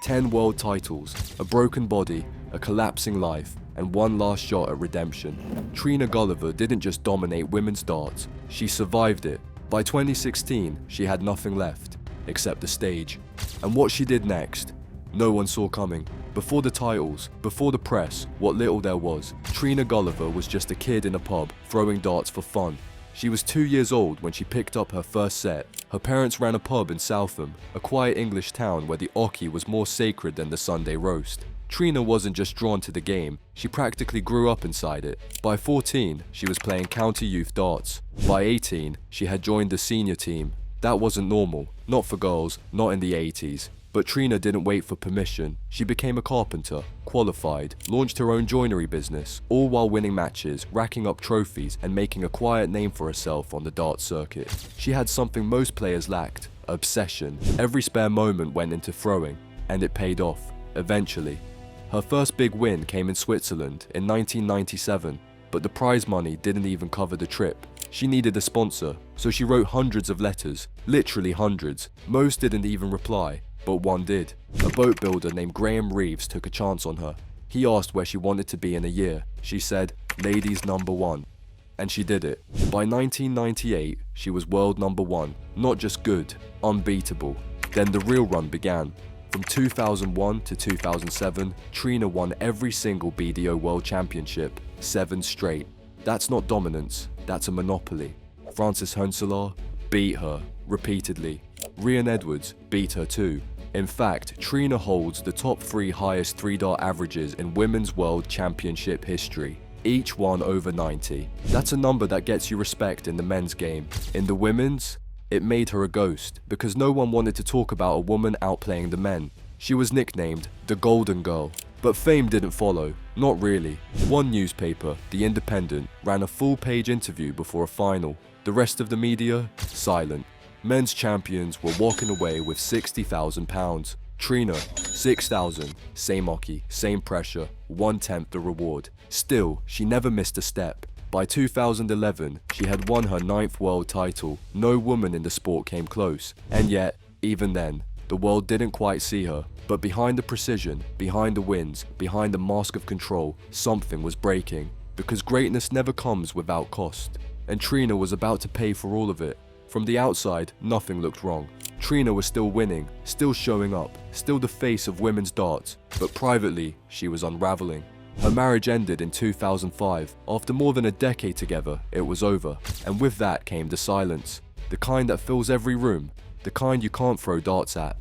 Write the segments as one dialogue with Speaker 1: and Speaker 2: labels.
Speaker 1: 10 world titles, a broken body, a collapsing life, and one last shot at redemption. Trina Gulliver didn't just dominate women's darts, she survived it. By 2016, she had nothing left, except the stage. And what she did next, no one saw coming. Before the titles, before the press, what little there was, Trina Gulliver was just a kid in a pub, throwing darts for fun. She was 2 years old when she picked up her first set. Her parents ran a pub in Southam, a quiet English town where the oche was more sacred than the Sunday roast. Trina wasn't just drawn to the game, she practically grew up inside it. By 14, she was playing county youth darts. By 18, she had joined the senior team. That wasn't normal, not for girls, not in the 80s. But Trina didn't wait for permission. She became a carpenter, qualified, launched her own joinery business, all while winning matches, racking up trophies, and making a quiet name for herself on the dart circuit. She had something most players lacked, obsession. Every spare moment went into throwing, and it paid off, eventually. Her first big win came in Switzerland in 1997, but the prize money didn't even cover the trip. She needed a sponsor, so she wrote hundreds of letters, literally hundreds. Most didn't even reply. But one did. A boat builder named Graham Reeves took a chance on her. He asked where she wanted to be in a year. She said, ladies #1. And she did it. By 1998, she was world #1. Not just good, unbeatable. Then the real run began. From 2001 to 2007, Trina won every single BDO World Championship, 7 straight. That's not dominance, that's a monopoly. Frances Hoenselaar beat her repeatedly. Rhian Edwards beat her too. In fact, Trina holds the top 3 highest 3-dart averages in Women's World Championship history, each one over 90. That's a number that gets you respect in the men's game. In the women's, it made her a ghost, because no one wanted to talk about a woman outplaying the men. She was nicknamed the Golden Girl. But fame didn't follow, not really. One newspaper, The Independent, ran a full-page interview before a final. The rest of the media, silent. Men's champions were walking away with £60,000. Trina, 6,000. Same oche, same pressure, 1/10 the reward. Still, she never missed a step. By 2011, she had won her 9th world title. No woman in the sport came close. And yet, even then, the world didn't quite see her. But behind the precision, behind the wins, behind the mask of control, something was breaking. Because greatness never comes without cost. And Trina was about to pay for all of it. From the outside, nothing looked wrong. Trina was still winning, still showing up, still the face of women's darts, but privately, she was unraveling. Her marriage ended in 2005. After more than a decade together, it was over. And with that came the silence. The kind that fills every room, the kind you can't throw darts at.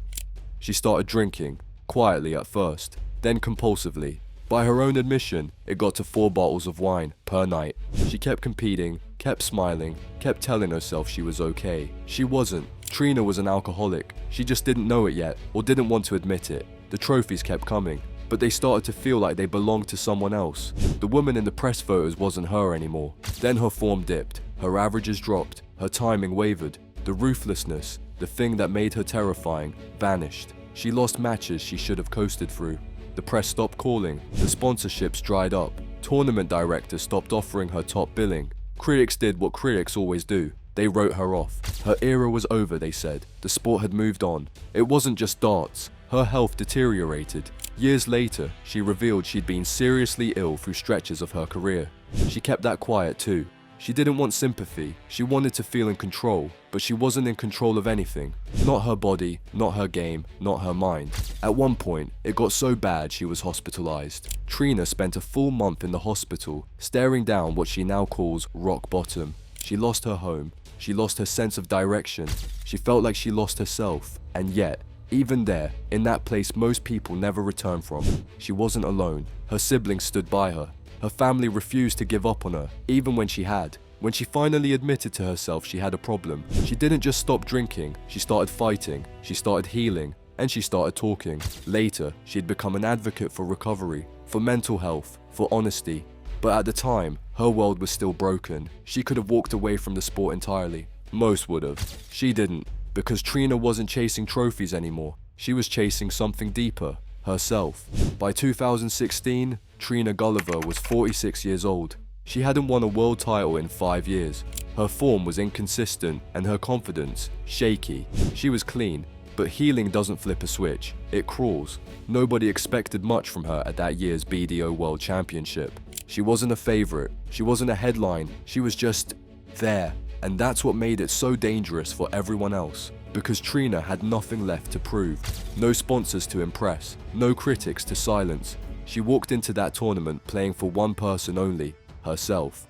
Speaker 1: She started drinking, quietly at first, then compulsively. By her own admission, it got to 4 bottles of wine per night. She kept competing, kept smiling, kept telling herself she was okay. She wasn't. Trina was an alcoholic. She just didn't know it yet, or didn't want to admit it. The trophies kept coming, but they started to feel like they belonged to someone else. The woman in the press photos wasn't her anymore. Then her form dipped, her averages dropped, her timing wavered. The ruthlessness, the thing that made her terrifying, vanished. She lost matches she should have coasted through. The press stopped calling, the sponsorships dried up, tournament directors stopped offering her top billing. Critics did what critics always do. They wrote her off. Her era was over, they said. The sport had moved on. It wasn't just darts. Her health deteriorated. Years later, she revealed she'd been seriously ill through stretches of her career. She kept that quiet too. She didn't want sympathy. She wanted to feel in control, but she wasn't in control of anything. Not her body, not her game, not her mind. At one point, it got so bad she was hospitalized. Trina spent a full month in the hospital, staring down what she now calls rock bottom. She lost her home. She lost her sense of direction. She felt like she lost herself. And yet, even there, in that place most people never return from, she wasn't alone. Her siblings stood by her. Her family refused to give up on her, even when she had. When she finally admitted to herself she had a problem, she didn't just stop drinking, she started fighting, she started healing, and she started talking. Later, she'd become an advocate for recovery, for mental health, for honesty. But at the time, her world was still broken. She could have walked away from the sport entirely. Most would have. She didn't, because Trina wasn't chasing trophies anymore. She was chasing something deeper, herself. By 2016, Trina Gulliver was 46 years old. She hadn't won a world title in 5 years. Her form was inconsistent and her confidence shaky. She was clean, But healing doesn't flip a switch, it crawls. Nobody expected much from her at that year's BDO World Championship. She wasn't a favorite, she wasn't a headline, she was just there. And that's what made it so dangerous for everyone else. Because Trina had nothing left to prove. No sponsors to impress, no critics to silence. She walked into that tournament playing for one person only, herself.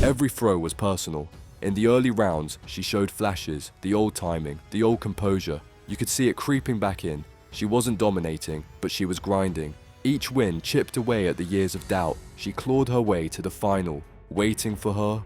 Speaker 1: Every throw was personal. In the early rounds, she showed flashes, the old timing, the old composure. You could see it creeping back in. She wasn't dominating, but she was grinding. Each win chipped away at the years of doubt. She clawed her way to the final. Waiting for her?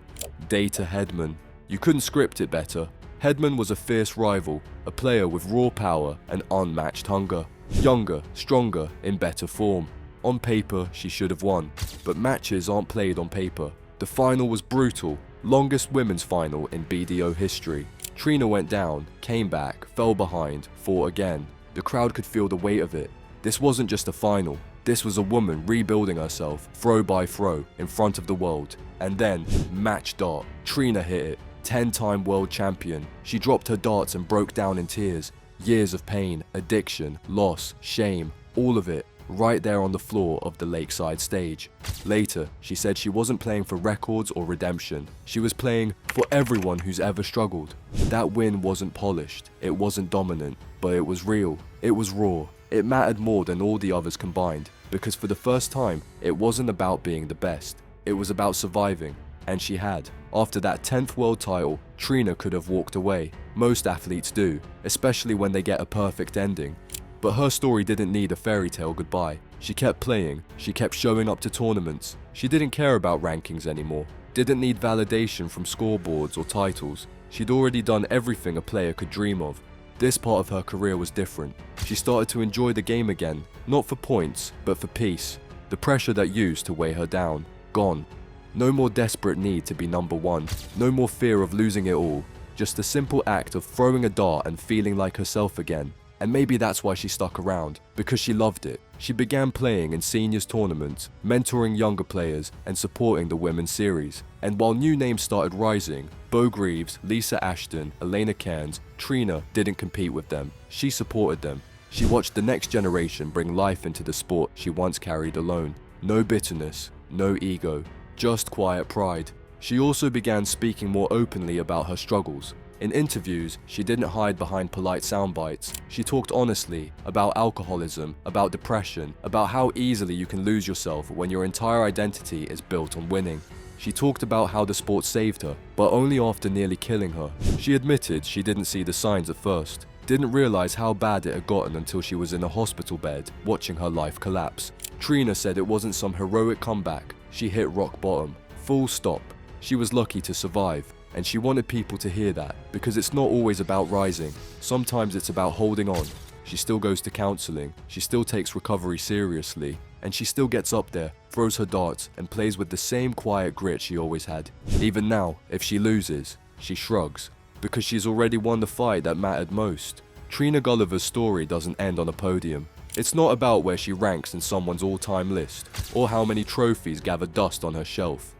Speaker 1: Data Hedman. You couldn't script it better. Hedman was a fierce rival, a player with raw power and unmatched hunger. Younger, stronger, in better form. On paper, she should have won. But matches aren't played on paper. The final was brutal. Longest women's final in BDO history. Trina went down, came back, fell behind, fought again. The crowd could feel the weight of it. This wasn't just a final. This was a woman rebuilding herself, throw by throw, in front of the world. And then, match dart. Trina hit it. 10-time world champion. She dropped her darts and broke down in tears. Years of pain, addiction, loss, shame, all of it, right there on the floor of the lakeside stage. Later, she said she wasn't playing for records or redemption. She was playing for everyone who's ever struggled. That win wasn't polished, it wasn't dominant, but it was real, it was raw. It mattered more than all the others combined, because for the first time, it wasn't about being the best. It was about surviving. And she had. After that 10th world title, Trina could have walked away. Most athletes do, especially when they get a perfect ending. But her story didn't need a fairy tale goodbye. She kept playing, she kept showing up to tournaments. She didn't care about rankings anymore. Didn't need validation from scoreboards or titles. She'd already done everything a player could dream of. This part of her career was different. She started to enjoy the game again, not for points, but for peace. The pressure that used to weigh her down, gone. No more desperate need to be number one, no more fear of losing it all, just the simple act of throwing a dart and feeling like herself again. And maybe that's why she stuck around, because she loved it. She began playing in seniors tournaments, mentoring younger players, and supporting the women's series. And while new names started rising, Bo Greaves, Lisa Ashton, Elena Cairns, Trina didn't compete with them, she supported them. She watched the next generation bring life into the sport she once carried alone. No bitterness, no ego. Just quiet pride. She also began speaking more openly about her struggles. In interviews, she didn't hide behind polite sound bites. She talked honestly about alcoholism, about depression, about how easily you can lose yourself when your entire identity is built on winning. She talked about how the sport saved her, but only after nearly killing her. She admitted she didn't see the signs at first, didn't realize how bad it had gotten until she was in a hospital bed, watching her life collapse. Trina said it wasn't some heroic comeback. She hit rock bottom. Full stop. She was lucky to survive, and she wanted people to hear that, because it's not always about rising. Sometimes it's about holding on. She still goes to counseling, she still takes recovery seriously, and she still gets up there, throws her darts, and plays with the same quiet grit she always had. Even now, if she loses, she shrugs, because she's already won the fight that mattered most. Trina Gulliver's story doesn't end on a podium. It's not about where she ranks in someone's all-time list, or how many trophies gather dust on her shelf.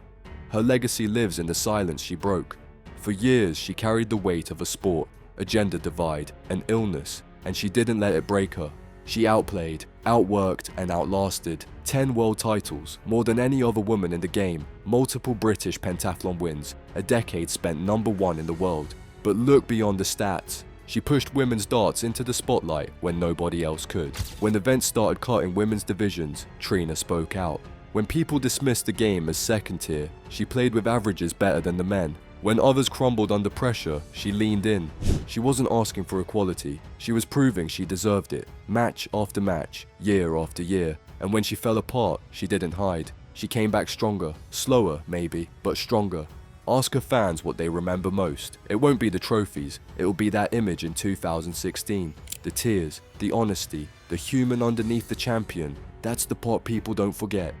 Speaker 1: Her legacy lives in the silence she broke. For years, she carried the weight of a sport, a gender divide, an illness, and she didn't let it break her. She outplayed, outworked, and outlasted. 10 world titles, more than any other woman in the game, multiple British pentathlon wins, a decade spent number one in the world. But look beyond the stats. She pushed women's darts into the spotlight when nobody else could. When events started cutting women's divisions, Trina spoke out. When people dismissed the game as second tier, she played with averages better than the men. When others crumbled under pressure, she leaned in. She wasn't asking for equality, she was proving she deserved it, match after match, year after year. And when she fell apart, she didn't hide. She came back stronger, slower maybe, but stronger. Ask her fans what they remember most. It won't be the trophies, it will be that image in 2016. The tears, the honesty, the human underneath the champion. That's the part people don't forget.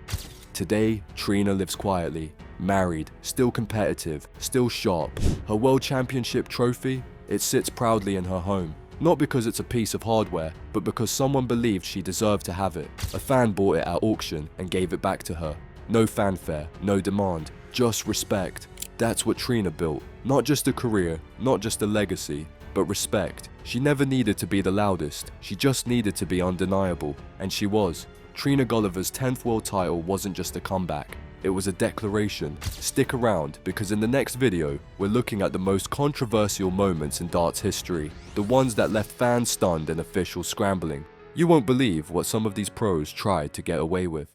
Speaker 1: Today, Trina lives quietly, married, still competitive, still sharp. Her world championship trophy, it sits proudly in her home. Not because it's a piece of hardware, but because someone believed she deserved to have it. A fan bought it at auction and gave it back to her. No fanfare, no demand, just respect. That's what Trina built. Not just a career, not just a legacy, but respect. She never needed to be the loudest, she just needed to be undeniable, and she was. Trina Gulliver's 10th world title wasn't just a comeback, it was a declaration. Stick around, because in the next video, we're looking at the most controversial moments in darts history, the ones that left fans stunned and officials scrambling. You won't believe what some of these pros tried to get away with.